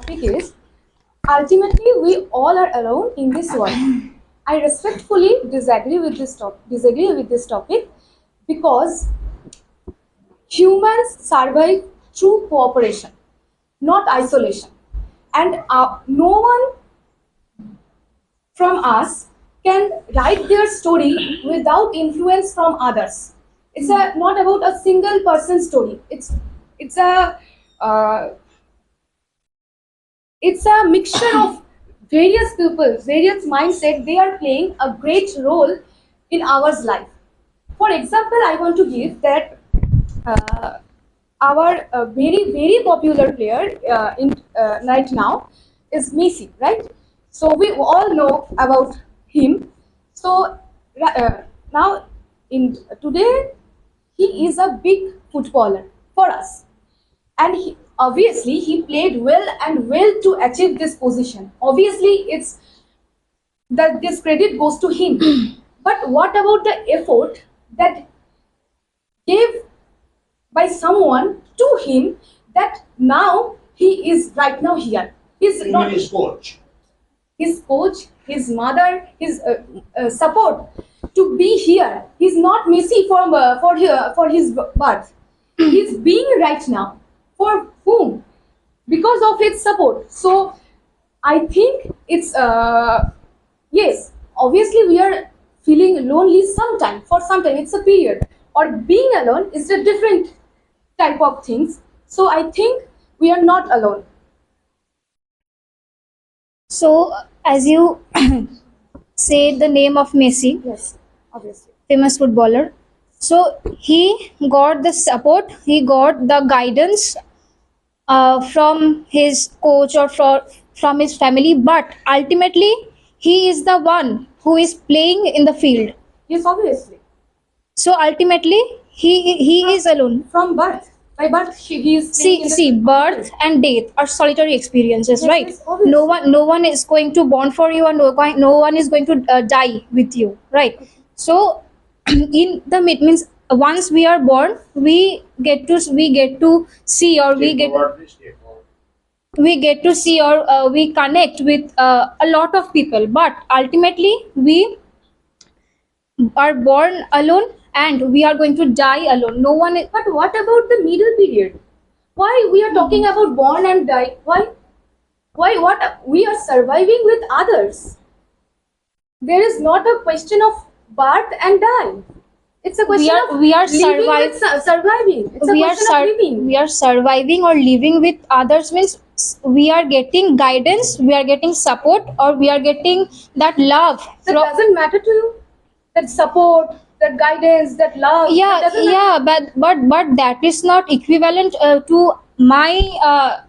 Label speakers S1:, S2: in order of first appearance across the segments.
S1: topic is ultimately we all are alone in this world. I respectfully disagree with this topic because humans survive through cooperation, not isolation. And no one from us can write their story without influence from others. Not about a single person story. It's a uh, it's a mixture of various people, various mindset. They are playing a great role in our life. For example, I want to give that uh, our very popular player in right now is Messi, right? So we all know about him. So now in today he is a big footballer for us, and obviously he played well and well to achieve this position. Obviously it's that this credit goes to him. But what about the effort that gave by someone to him, that now he is right now here? He's
S2: You
S1: not
S2: mean his coach?
S1: his coach, his mother, his support to be here. He's not Messi for his birth. He's being right now. For whom? Because of its support. So I think it's yes. Obviously, we are feeling lonely sometime. For some time, it's a period. Or being alone is a different type of things. So I think we are not alone.
S3: So, as you say the name of Messi,
S1: Yes, obviously.
S3: famous footballer, so he got the support, he got the guidance from his coach or from his family, but ultimately he is the one who is playing in the field.
S1: Yes, obviously.
S3: So ultimately he is alone.
S1: From birth. By birth, he is playing in the
S3: See, birth and death are solitary experiences,
S1: Yes,
S3: right?
S1: yes, obviously.
S3: No one is going to born for you, and no one is going to die with you, right? So, in the mid means once we are born, we get to see, or we get to see, or we connect with a lot of people, but ultimately we are born alone and we are going to die alone. No one is,
S1: But what about the middle period? Why we are talking about born and die? Why? What we are surviving with others? There is not a question of birth and die. It's a question of
S3: we are
S1: living with surviving. It's a
S3: we are
S1: question of living.
S3: we are surviving or living with others means we are getting guidance, we are getting support, or we are getting that love
S1: That
S3: from.
S1: doesn't matter to you. That support, that guidance, that love.
S3: Yeah,
S1: that doesn't matter.
S3: yeah, but that is not equivalent to my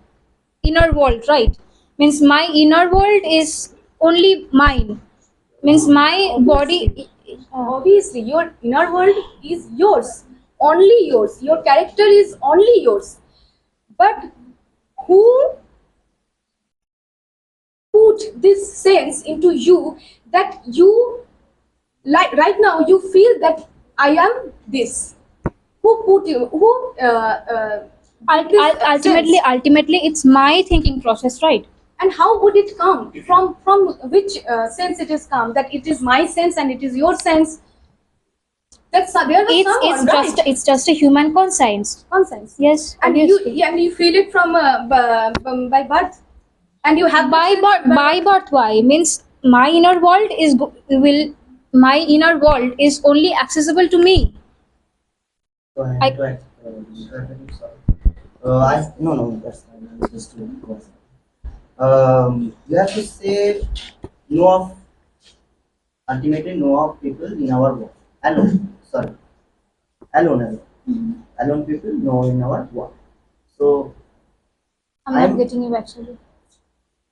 S3: inner world, right? Means my inner world is only mine, means my body.
S1: Obviously, your inner world is yours, only yours. Your character is only yours. But who put this sense into you that you, like right now, you feel that I am this? Who put you? Who
S3: Ultimately,
S1: sense?
S3: ultimately it's my thinking process, right?
S1: And how would it come from which sense it is come, that it is my sense and it is your sense? That's there was someone, right?
S3: It's just a human conscience.
S1: Conscience.
S3: Yes,
S1: And
S3: obviously.
S1: yeah, and you feel it from by birth, and you have
S3: By
S1: that
S3: birth, by birth, why means my inner world will my inner world is only accessible to me.
S4: Go ahead.
S3: I-
S4: Go ahead. Sorry. No, that's fine. I was just to go ahead. You have to say no of ultimately no of people in our world. Alone. Sorry. Alone. Alone people no in our world. So
S3: I'm not
S4: I'm
S3: getting you actually.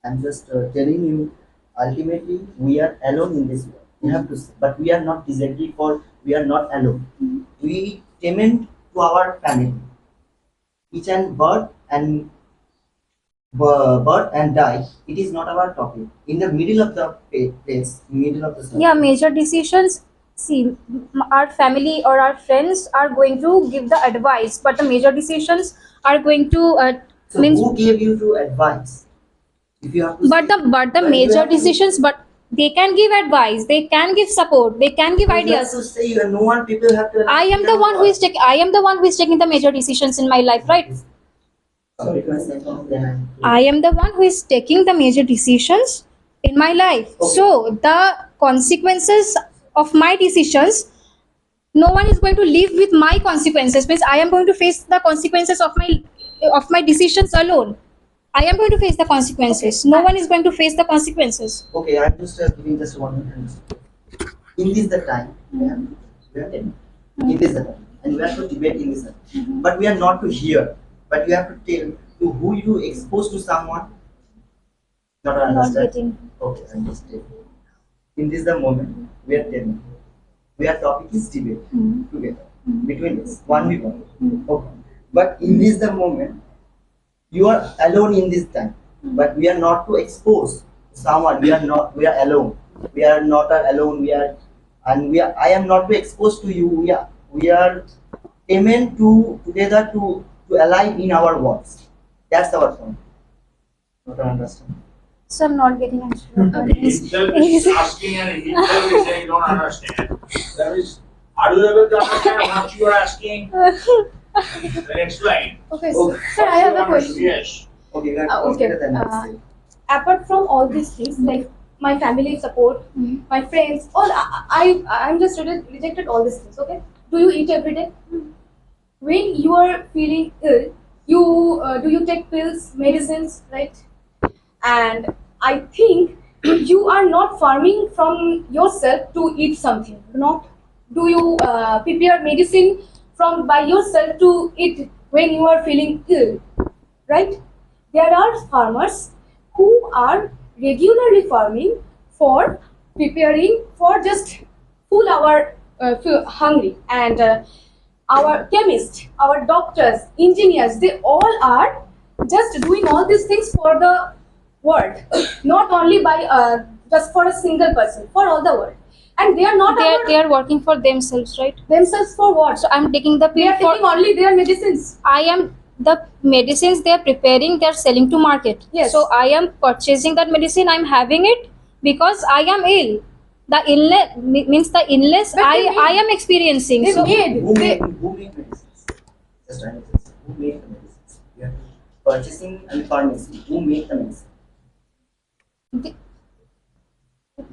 S4: I'm just telling you. Ultimately, we are alone in this world. You have to say, but we are not disagree for we are not alone. We tend to our family. Each and birth and die, it is not our topic. In the middle of the place, middle of the circle.
S3: Yeah, major decisions. See, our family or our friends are going to give the advice, but the major decisions are going to
S4: So
S3: means
S4: who gave you to advice? If you have to
S3: But
S4: say,
S3: the
S4: but you
S3: major
S4: have to-
S3: decisions, but they can give advice, they can give support, they can give
S4: but you have
S3: ideas.
S4: to say, no one people have to.
S3: I am the one who is taking. I am the one who is taking the major decisions in my life, right?
S4: Sorry, can I say something? Then
S3: I am the one who is taking the major decisions in my life.
S4: Okay.
S3: So the consequences of my decisions, no one is going to live with my consequences. Means I am going to face the consequences of my decisions alone. I am going to face the consequences. No one is going to face the consequences.
S4: Okay, I'm just giving just one minute. In this the time, we are in this the time, and we have to debate in this time. But we are not to hear, but you have to tell to who you expose to someone. Not to understand. Okay, I understand. In this the moment, we are telling. We are topic is debate together between us, one we one. Okay. But in this the moment, you are alone in this time. But we are not to expose someone. We are not. We are alone. We are not alone. We are, and we are. I am not to expose to you. We are aiming to together to align in our words. That's our point. Not to understand.
S3: So I'm not getting answer.
S2: He's just asking and he is saying, don't understand. That is, are you able to understand what you are asking? Then explain.
S1: Okay,
S4: Okay.
S1: sir, I have a question.
S2: Yes.
S4: Okay, you are
S1: Okay,
S4: better than us.
S1: Apart from all these things, like my family support, my friends, all I'm just rejected all these things. Okay, do you eat every day? When you are feeling ill, you do you take pills, medicines, right? And I think you are not farming from yourself to eat something. Not do you prepare medicine from by yourself to eat when you are feeling ill, right? There are farmers who are regularly farming for preparing for just full our hungry, and our chemists, our doctors, engineers, they all are just doing all these things for the world, not only by just for a single person, for all the world, and they are not
S3: They are working for themselves, right?
S1: themselves for what?
S3: So I'm taking the
S1: They
S3: pill
S1: are
S3: for.
S1: taking only their medicines.
S3: I am the medicines they are preparing. They are selling to market.
S1: Yes.
S3: So I am purchasing that medicine. I'm having it because I am ill. The illness means the illness
S1: But they
S3: I am experiencing.
S1: They
S3: So
S1: made
S4: Who
S1: they,
S4: made medicines? Just trying to say, who made the medicines? We are purchasing and pharmacy. Who made the medicine?
S3: Th-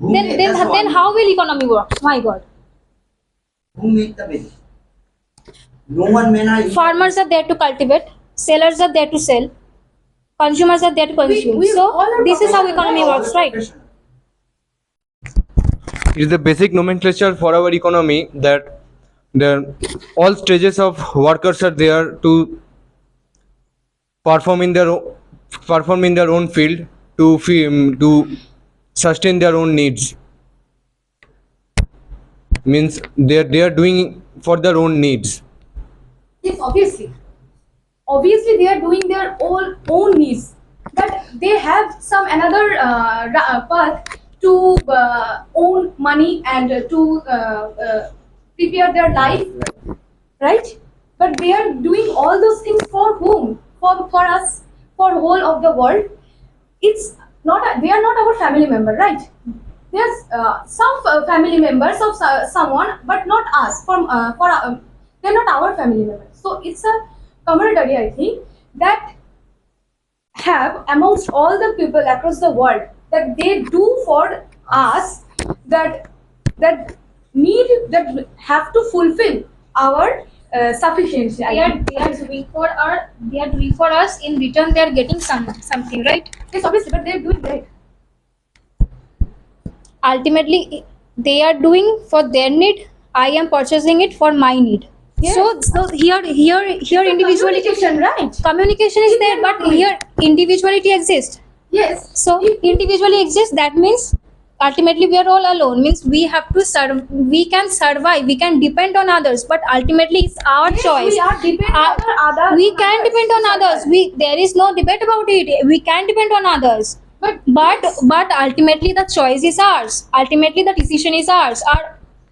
S4: Who
S3: then
S4: made-
S3: then
S4: that's
S3: then
S4: one.
S3: how will economy work? My God.
S4: Who made the medicine? No one may not.
S3: Farmers are there to cultivate. Sellers are there to sell. Consumers are there to consume.
S1: we
S3: So
S1: all are
S3: this is how
S1: professional,
S3: economy
S1: right?
S3: works, right?
S5: It is the basic nomenclature for our economy that the all stages of workers are there to perform in their own field to sustain their own needs. Means they are doing for their own needs.
S1: Yes, obviously. Obviously, they are doing their own needs, but they have some another path to own money and to prepare their life, right? But they are doing all those things for whom? For us, for whole of the world. It's not. They are not our family member, right? There's some family members of someone, but not us. They're not our family members. So it's a camaraderie, I think, that have amongst all the people across the world that they do for us, that need, that have to fulfill our sufficiency. I think.
S3: They are doing for us. In return, they are getting something, right?
S1: Yes, obviously, but they're doing great.
S3: Ultimately they are doing for their need. I am purchasing it for my need.
S1: Yes.
S3: So here individuality
S1: Communication, right?
S3: communication is there, but here individuality exists.
S1: Yes.
S3: So individually exists, that means ultimately we are all alone, means we have to we can survive, we can depend on others, but ultimately it's our
S1: Yes,
S3: choice.
S1: we are dependent on others.
S3: We can depend on others. There is no debate about it. We can depend on others.
S1: But
S3: But ultimately the choice is ours. Ultimately the decision is ours.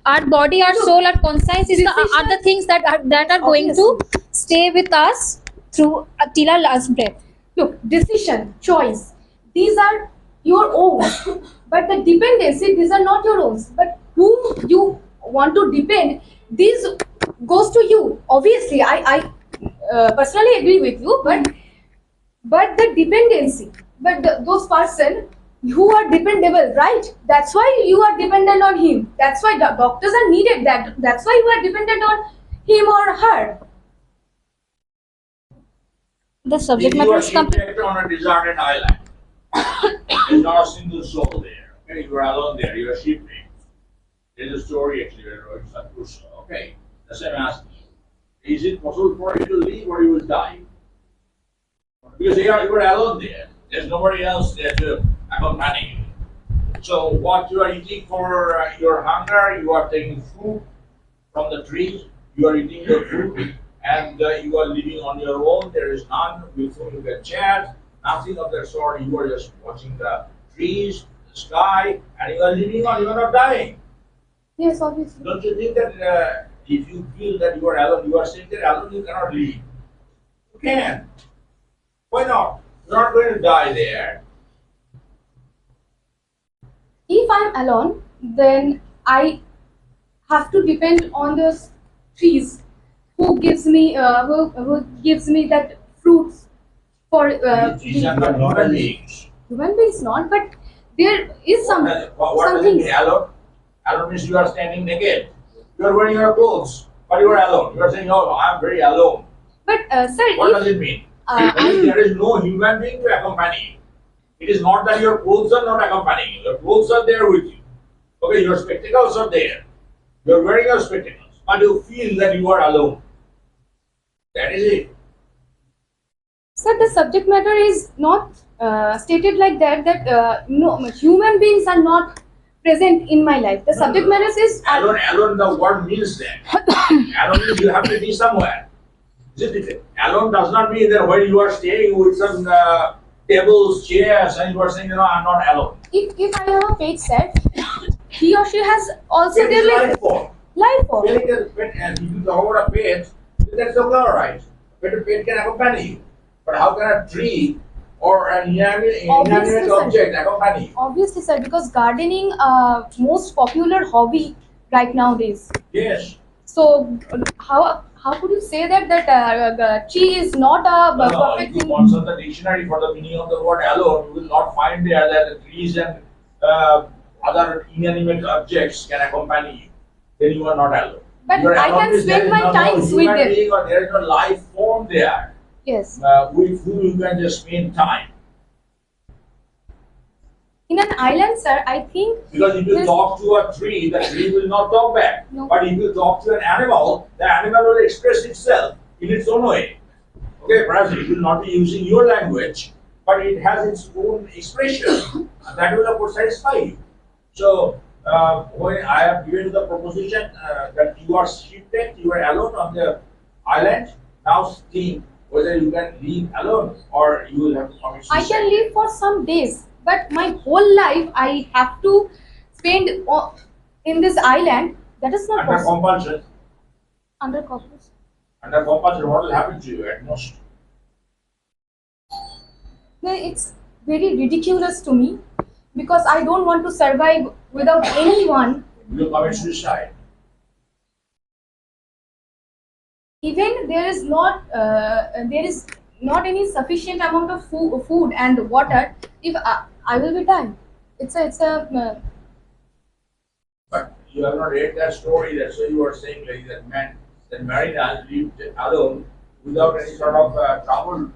S3: Our body, our soul, our conscience are the things that are going to stay with us through till our last breath.
S1: look, decision, choice, these are your own. But the dependency, these are not your own. But whom you want to depend, these goes to you. Obviously, I personally agree with you, but the dependency, but those person who are dependable, right? That's why you are dependent on him. That's why doctors are needed. That's why you are dependent on him or her.
S3: The subject
S2: If
S3: matter
S2: you are
S3: is complete.
S2: shipwrecked on a deserted island, there's not a single soul there. Okay, you are alone there. You are shipwrecked. There's a story actually where Robinson Crusoe. Okay, that's what I'm asking you. Is it possible for you to leave or you will die? Because you are alone there. There's nobody else there to accompany you. So what you are eating for your hunger, you are taking food from the trees. You are eating the food, and you are living on your own. There is none with whom you can chat. Nothing of that sort. You are just watching the trees, the sky, and you are living on. You are not dying.
S1: Yes, obviously.
S2: Don't you think that if you feel that you are alone, you are sitting there alone, you cannot leave? You can. Why not? You're not going to die there.
S1: If I'm alone, then I have to depend on the trees who gives me that fruits for
S2: These are not human beings.
S1: human beings not, but there is some
S2: What does it
S1: something.
S2: mean? Alone? Alone means you are standing naked. You are wearing your clothes, but you are alone. You are saying, "Oh, I am very alone."
S1: But sir,
S2: What does
S1: if
S2: it mean? It means there is no human being to accompany you. It is not that your clothes are not accompanying you. Your clothes are there with you. Okay, your spectacles are there. You are wearing your spectacles, but you feel that you are alone. That is it.
S1: sir, the subject matter is not stated like that. That no human beings are not present in my life. The subject matter is
S2: Alone, alone, the word means that. Alone means you have to be somewhere. Isn't it? Alone does not mean that when you are staying with some tables, chairs, and you are saying, I'm not alone.
S1: if I have a pet set, he or she has also
S2: It
S1: their
S2: is
S1: life
S2: life form.
S1: form.
S2: Pet is pet, and if you talk about a pet, that's all right. But a pet can accompany you. But how can a tree or an inanimate
S1: Obviously, sir.
S2: object accompany you?
S1: Obviously, sir, because gardening most popular hobby right nowadays.
S2: Yes.
S1: So how could you say that tree is not a
S2: No, if
S1: perfect
S2: you
S1: thing?
S2: consult the dictionary for the meaning of the word alone, you will not find there that the trees and other inanimate objects can accompany you. Then you are not alone.
S1: But
S2: You are
S1: I
S2: alone
S1: can
S2: means there
S1: spend
S2: is
S1: my
S2: no
S1: times with
S2: human
S1: them.
S2: being or there is no life form there
S1: Yes.
S2: with whom you can just spend time.
S1: In an island, sir, I think
S2: Because if you
S1: Yes.
S2: talk to a tree, the tree will not talk back.
S1: No.
S2: But if you talk to an animal, the animal will express itself in its own way. Okay, perhaps it will not be using your language, but it has its own expression. And that will, of course, satisfy you. So, when I have given you the proposition that you are shipwrecked, you are alone on the island, now think whether you can leave alone or you will have to commit
S1: I
S2: suicide.
S1: can live for some days, but my whole life I have to spend in this island. That is not
S2: Under
S1: possible.
S2: compulsion.
S1: Under compulsion.
S2: Under compulsion, what will happen to you at most?
S1: Then it's very ridiculous to me because I don't want to survive without anyone.
S2: You will commit suicide.
S1: Even there is not any sufficient amount of food and water. If I will be dying, it's a
S2: But you have not read that story. That's why you are saying like that man, that Marina lived alone without any sort of trouble.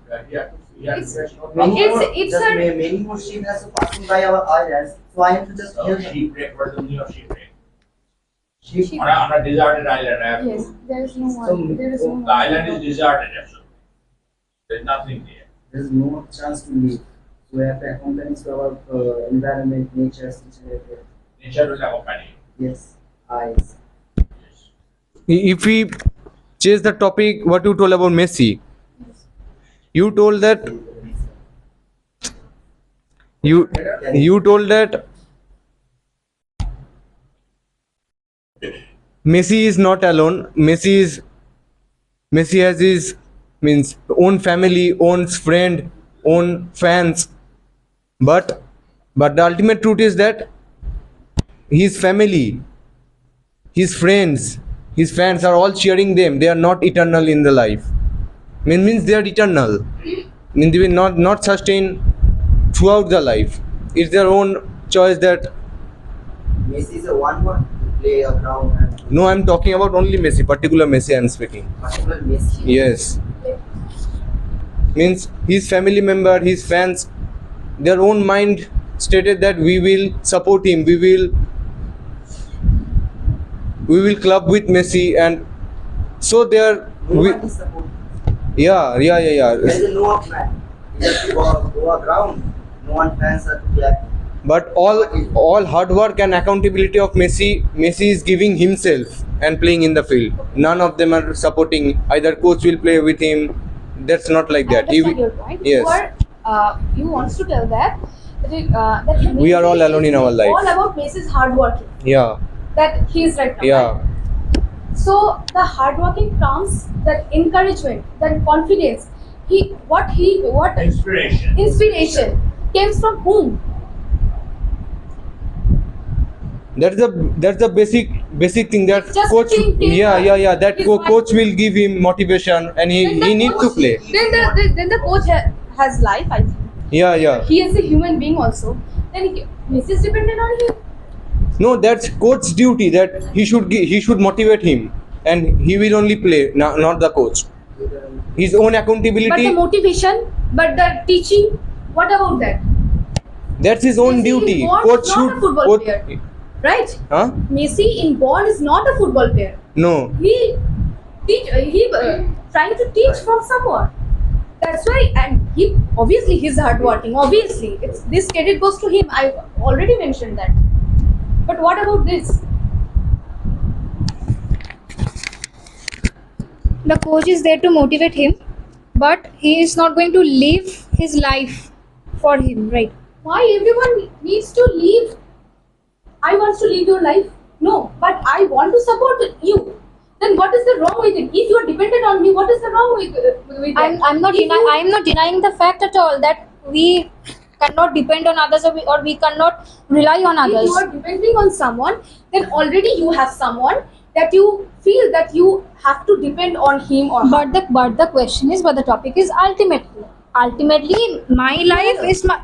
S2: He had to face no trouble.
S1: It's a-
S4: many more sheep has to passing by our islands, so I have to just
S2: So
S4: kill them.
S2: shipwreck, what is the meaning of shipwreck?
S4: Sheep.
S2: On a deserted island, I have
S1: yes.
S2: to.
S1: There is no
S4: So,
S1: one. There is no one.
S2: The island is deserted, absolutely. There's nothing there.
S4: There's no chance to live. So we have to accompany to our environment, nature, situation.
S2: Nature will accompany
S4: Yes, eyes.
S2: you. Yes.
S5: If we change the topic, what you told about Messi, you told that you told that Messi is not alone. Messi has his means own family, own friend, own fans. but the ultimate truth is that his family, his friends, his fans are all cheering them. They are not eternal in the life. Means they are eternal. Means they will not sustain throughout the life. It's their own choice that.
S4: Messi is a one to play a ground and
S5: No, I'm talking about only Messi, particular Messi I'm speaking.
S4: particular Messi.
S5: Yes. Means his family member, his fans, their own mind stated that we will support him, we will club with Messi, and so there
S4: No
S5: we,
S4: one is support.
S5: yeah.
S4: There is a no off man. He just go a ground. No one fans are to clap.
S5: But all hard work and accountability of Messi is giving himself and playing in the field. None of them are supporting. Either coach will play with him. That's not like
S1: I
S5: that.
S1: understand your point.
S5: Yes.
S1: You wants to tell that that
S5: We are all alone in our life.
S1: All about Messi's hard working.
S5: Yeah.
S1: That he is right now.
S5: Yeah.
S1: Right? So the hard working comes, that encouragement, that confidence. What
S2: Inspiration.
S1: inspiration came from whom?
S5: That's the basic thing that
S1: Just
S5: coach.
S1: thinking,
S5: Yeah. That
S1: his
S5: coach
S1: mind.
S5: will give him motivation, and
S1: Then the
S5: he need to
S1: coach-
S5: play.
S1: Then the coach has life. I think
S5: Yeah.
S1: he is a human being also. Then Messi is dependent on him.
S5: No, that's coach's duty. That he should motivate him, and he will only play, not the coach. His own
S1: But the
S5: accountability.
S1: motivation, but the teaching, what about that?
S5: That's his own
S1: Messi
S5: duty.
S1: was
S5: Coach
S1: not
S5: should.
S1: a football
S5: Coach,
S1: player. Right?
S5: huh?
S1: Messi in born is not a football player.
S5: No.
S1: He trying to teach from someone. That's why, and he's hardworking. Obviously, this credit goes to him. I already mentioned that. But what about this?
S3: The coach is there to motivate him, but he is not going to live his life for him, right?
S1: Why everyone needs to leave? I want to live your life. No, but I want to support you. Then what is the wrong with it? If you are dependent on me, what is the wrong with that?
S3: I'm not
S1: If you-
S3: I'm not denying the fact at all that we cannot depend on others, or we cannot rely on
S1: If
S3: others.
S1: you are depending on someone, then already you have someone that you feel that you have to depend on him or her.
S3: But the question is, but the topic is ultimately my life is my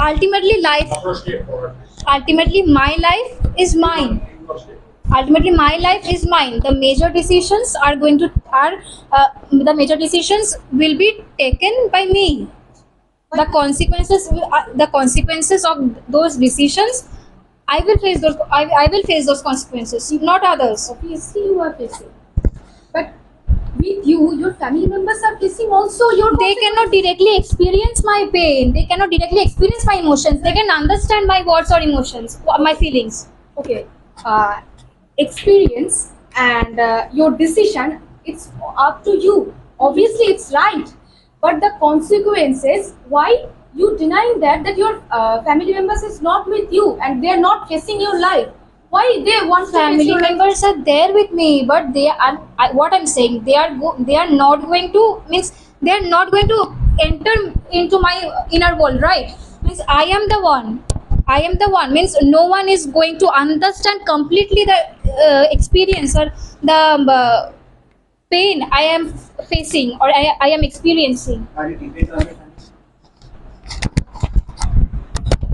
S3: ultimately life
S2: First step for
S3: ultimately my life is mine. Ultimately my life is mine. The major decisions the major decisions will be taken by me. The consequences of those decisions, I will face those consequences, not others.
S1: Obviously, you are facing. But with you, your family members are facing also your.
S3: They cannot directly experience my pain. They cannot directly experience my emotions. They can understand my words or emotions, my feelings.
S1: Okay. Experience and your decision, it's up to you. Obviously, it's right. But the consequences, why you denying that your family members is not with you and they are not facing your life? Why they want to face
S3: Family
S1: your life?
S3: members are there with me, but they are. What I'm saying, they are not going to enter into my inner world, right? Means I am the one. Means no one is going to understand completely the experience or the pain I am facing or I am experiencing.
S4: Are you dependent on your family?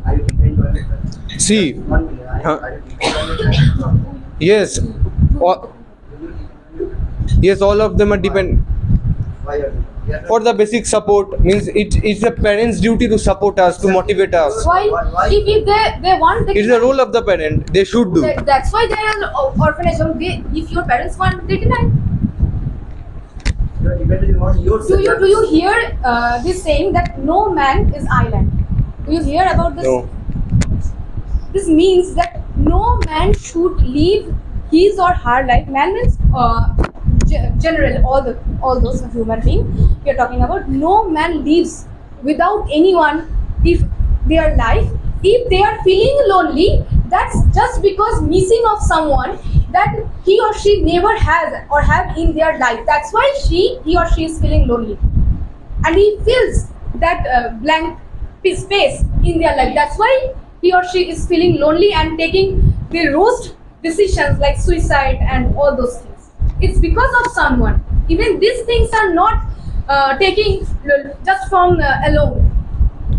S4: Are you dependent on your family?
S5: See,
S4: One minute.
S5: Huh?
S4: Are you dependent on your family?
S5: yes, yes, all of them are depend.
S4: Why are you? You are not-
S5: For the basic support, means it's the parents' duty to support us, to motivate us.
S1: Why?
S4: Why?
S1: If they want, they
S5: It's the role of the parent. They should do.
S1: That's why they are orphanage. If your parents want, they deny.
S4: You are dependent on yourself.
S1: Do you hear this saying that no man is island? Do you hear about this?
S5: No.
S1: This means that no man should live his or her life. Man means general, all those human being we are talking about. No man lives without anyone. If their life, if they are feeling lonely, that's just because missing of someone that he or she never has or have in their life. That's why he or she is feeling lonely, and he feels that blank space in their life. That's why he or she is feeling lonely and taking the worst decisions like suicide and all those things. It's because of someone. Even these things are not taking just from alone.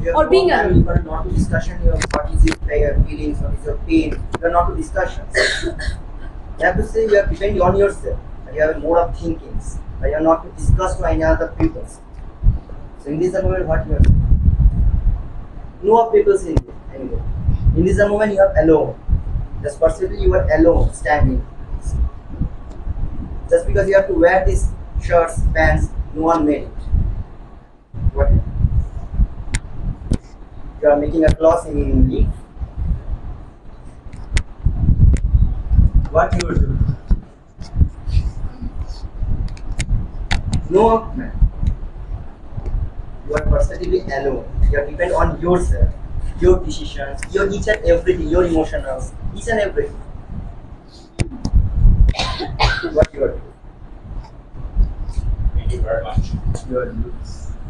S4: You
S1: Or being
S4: alone.
S1: alone.
S4: You are not to discussion your what is your feelings, what is your pain. You are not to discussions. You have to say you are depending on yourself. And you have a mode of thinkings. But you are not to discuss to any other people. So in this moment, what you are saying? No people in this anyway. In this moment, you are alone. Just possibly you are alone standing. Just because you have to wear these shirts, pants, no one made it. What? You are making a clause in leaf. What you will do? No man. You are personally alone. You are depend on yourself, your decisions, your each and everything, your emotions, each and everything. What you are doing?
S2: Thank you very much.
S4: You are doing.